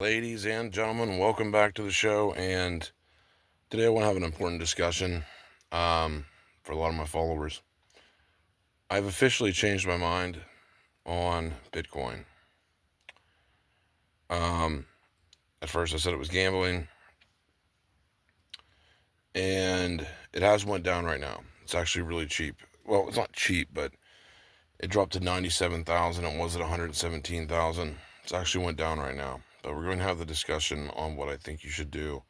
Ladies and gentlemen, welcome back to the show. And today I want to have an important discussion for a lot of my followers. I've officially changed my mind on Bitcoin. Um, at first, I said it was gambling, and it has went down right now. It's actually really cheap. Well, it's not cheap, but it dropped to 97,000. It was at 117,000. It's actually went down right now. But we're going to have the discussion on what I think you should do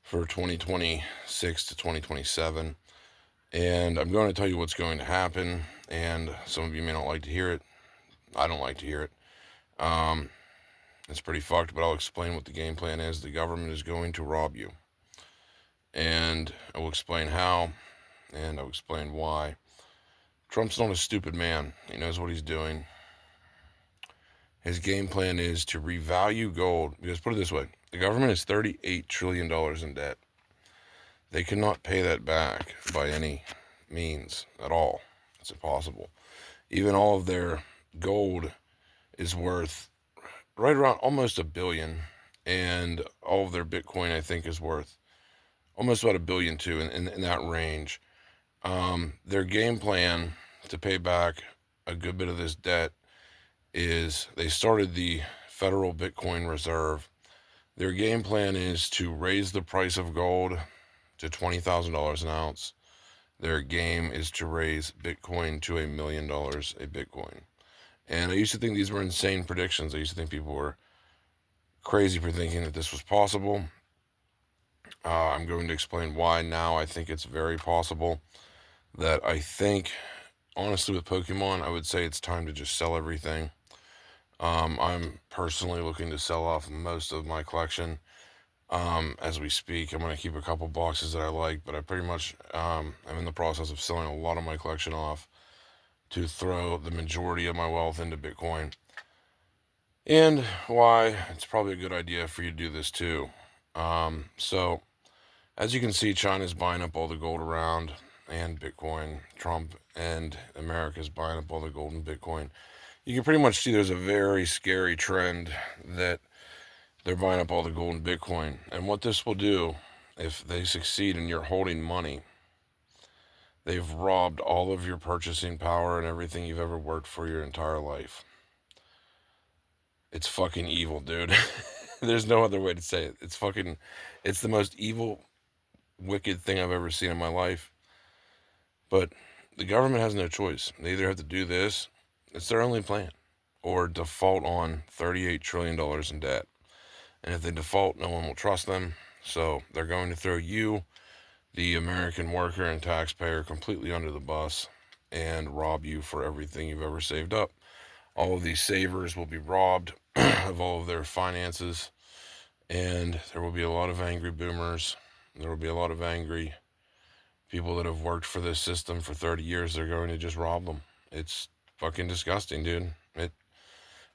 for 2026 to 2027. And I'm going to tell you what's going to happen. And some of you may not like to hear it. I don't like to hear it. Um, it's pretty fucked, but I'll explain what the game plan is. The government is going to rob you. And I will explain how, and I'll explain why. Trump's not a stupid man. He knows what he's doing. His game plan is to revalue gold. Because put it this way, the government is $38 trillion in debt. They cannot pay that back by any means at all. It's impossible. Even all of their gold is worth right around almost a billion, and all of their Bitcoin, I think, is worth almost about a billion too, in that range. Their game plan to pay back a good bit of this debt is they started the Federal Bitcoin Reserve. Their game plan is to raise the price of gold to $20,000 an ounce. Their game is to raise Bitcoin to $1 million a Bitcoin. And I used to think these were insane predictions. I used to think people were crazy for thinking that this was possible. I'm going to explain why now I think it's very possible. That I think, honestly, with Pokemon, I would say it's time to just sell everything. I'm personally looking to sell off most of my collection as we speak. I'm going to keep a couple boxes that I like, but I pretty much am in the process of selling a lot of my collection off to throw the majority of my wealth into Bitcoin. And why it's probably a good idea for you to do this too. So, as you can see, China's buying up all the gold around and Bitcoin. Trump and America's buying up all the gold and Bitcoin. You can pretty much see there's a very scary trend that they're buying up all the gold and Bitcoin. And what this will do, if they succeed and you're holding money, they've robbed all of your purchasing power and everything you've ever worked for your entire life. It's fucking evil, dude. There's no other way to say it. It's the most evil, wicked thing I've ever seen in my life. But the government has no choice. They either have to do this, it's their only plan, or default on $38 trillion in debt. And if they default, no one will trust them. So they're going to throw you, the American worker and taxpayer, completely under the bus and rob you for everything you've ever saved up. All of these savers will be robbed of all of their finances, and there will be a lot of angry boomers. There will be a lot of angry people that have worked for this system for 30 years. They're going to just rob them. It's fucking disgusting, dude. It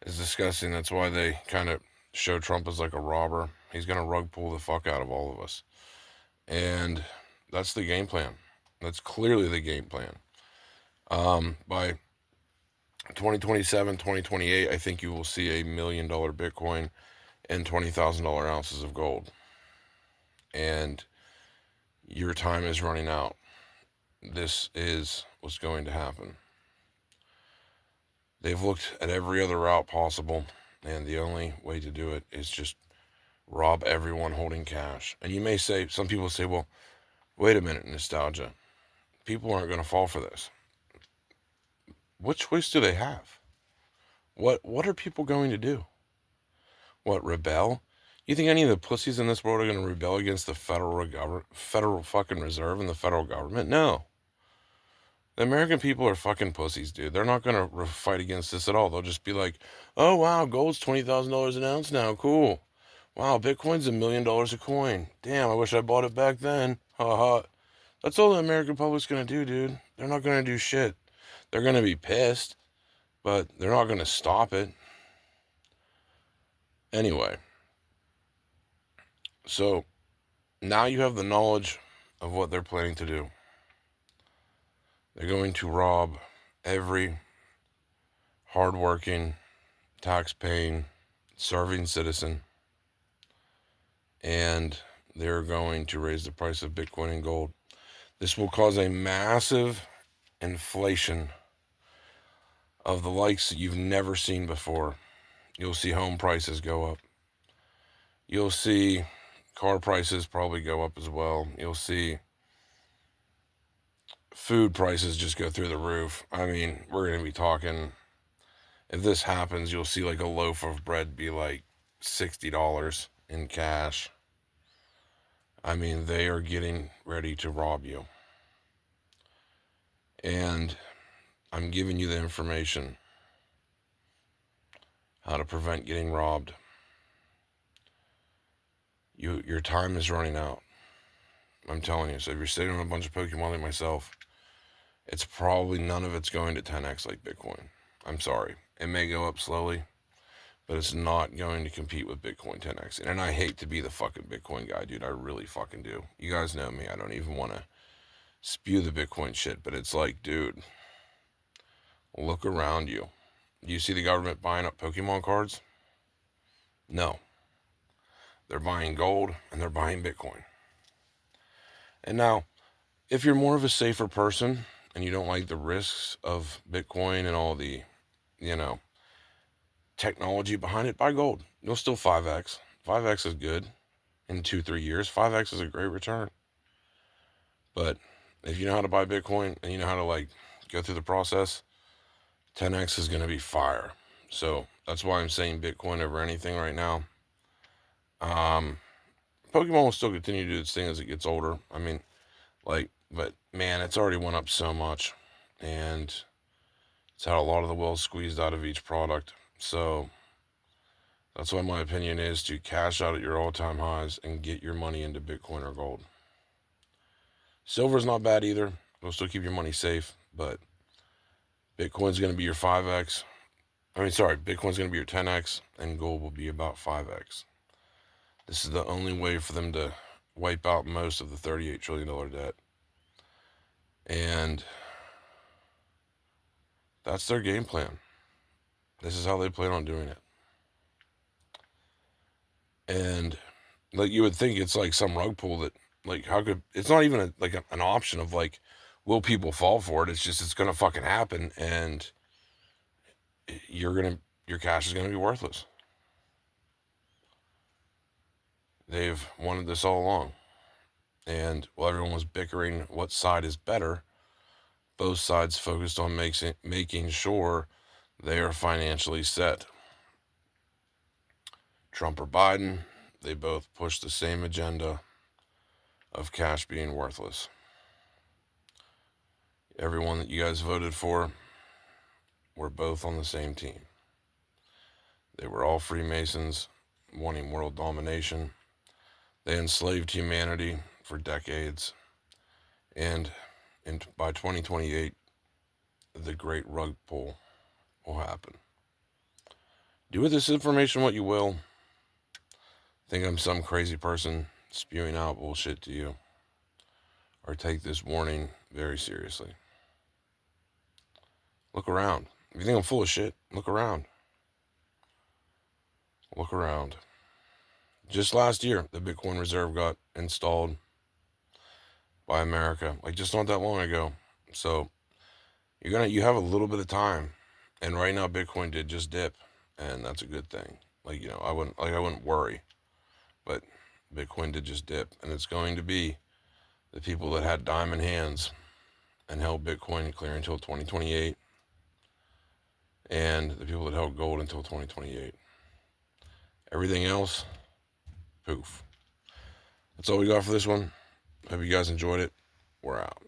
is disgusting. That's why they kind of show Trump as like a robber. He's going to rug pull the fuck out of all of us. And that's the game plan. That's clearly the game plan. By 2027, 2028, I think you will see $1 million Bitcoin and $20,000 ounces of gold. And your time is running out. This is what's going to happen. They've looked at every other route possible, and the only way to do it is just rob everyone holding cash. And you may say, some people say, well, wait a minute, nostalgia. People aren't going to fall for this. What choice do they have? What are people going to do? What, rebel? You think any of the pussies in this world are going to rebel against the federal fucking reserve and the federal government? No. The American people are fucking pussies, dude. They're not going to fight against this at all. They'll just be like, oh, wow, gold's $20,000 an ounce now. Cool. Wow, Bitcoin's $1 million a coin. Damn, I wish I bought it back then. Ha ha. That's all the American public's going to do, dude. They're not going to do shit. They're going to be pissed, but they're not going to stop it. Anyway, so now you have the knowledge of what they're planning to do. They're going to rob every hardworking, tax-paying, serving citizen and they're going to raise the price of Bitcoin and gold. This will cause a massive inflation of the likes that you've never seen before. You'll see home prices go up. You'll see car prices probably go up as well. You'll see food prices just go through the roof. I mean, we're going to be talking, if this happens, you'll see like a loaf of bread be like $60 in cash. I mean, they are getting ready to rob you. And I'm giving you the information how to prevent getting robbed. Your time is running out. I'm telling you. So if you're sitting on a bunch of Pokemon like myself, it's probably none of it's going to 10x like Bitcoin. I'm sorry. It may go up slowly, but it's not going to compete with Bitcoin 10x. And I hate to be the fucking Bitcoin guy, dude. I really fucking do. You guys know me. I don't even want to spew the Bitcoin shit, but it's like, dude, look around you. Do you see the government buying up Pokemon cards? No. They're buying gold and they're buying Bitcoin. And now, if you're more of a safer person and you don't like the risks of Bitcoin and all the, technology behind it, buy gold. You'll still 5x. 5x is good in 2-3 years. 5x is a great return. But if you know how to buy Bitcoin and you know how to go through the process, 10x is going to be fire. So that's why I'm saying Bitcoin over anything right now. Pokemon will still continue to do its thing as it gets older. I mean, but man, it's already went up so much, and it's had a lot of the will squeezed out of each product. So that's why my opinion is to cash out at your all-time highs and get your money into Bitcoin or gold. Silver's not bad either. It'll still keep your money safe, but Bitcoin's going to be your 5x. Bitcoin's going to be your 10x, and gold will be about 5x. This is the only way for them to wipe out most of the $38 trillion debt. And that's their game plan. This is how they plan on doing it. And you would think it's like some rug pull that it's not even an option of will people fall for it? It's just, it's going to fucking happen, and your cash is going to be worthless. They've wanted this all along. And while everyone was bickering what side is better, both sides focused on making sure they are financially set. Trump or Biden, they both push the same agenda of cash being worthless. Everyone that you guys voted for were both on the same team. They were all Freemasons wanting world domination. They enslaved humanity for decades. And by 2028, the great rug pull will happen. Do with this information what you will. Think I'm some crazy person spewing out bullshit to you, or take this warning very seriously. Look around. If you think I'm full of shit, look around. Look around. Just last year, the Bitcoin Reserve got installed by America, just not that long ago. So you have a little bit of time, and right now Bitcoin did just dip, and that's a good thing. I wouldn't worry, but Bitcoin did just dip, and it's going to be the people that had diamond hands and held Bitcoin clear until 2028, and the people that held gold until 2028. Everything else, poof. That's all we got for this one. Hope you guys enjoyed it. We're out.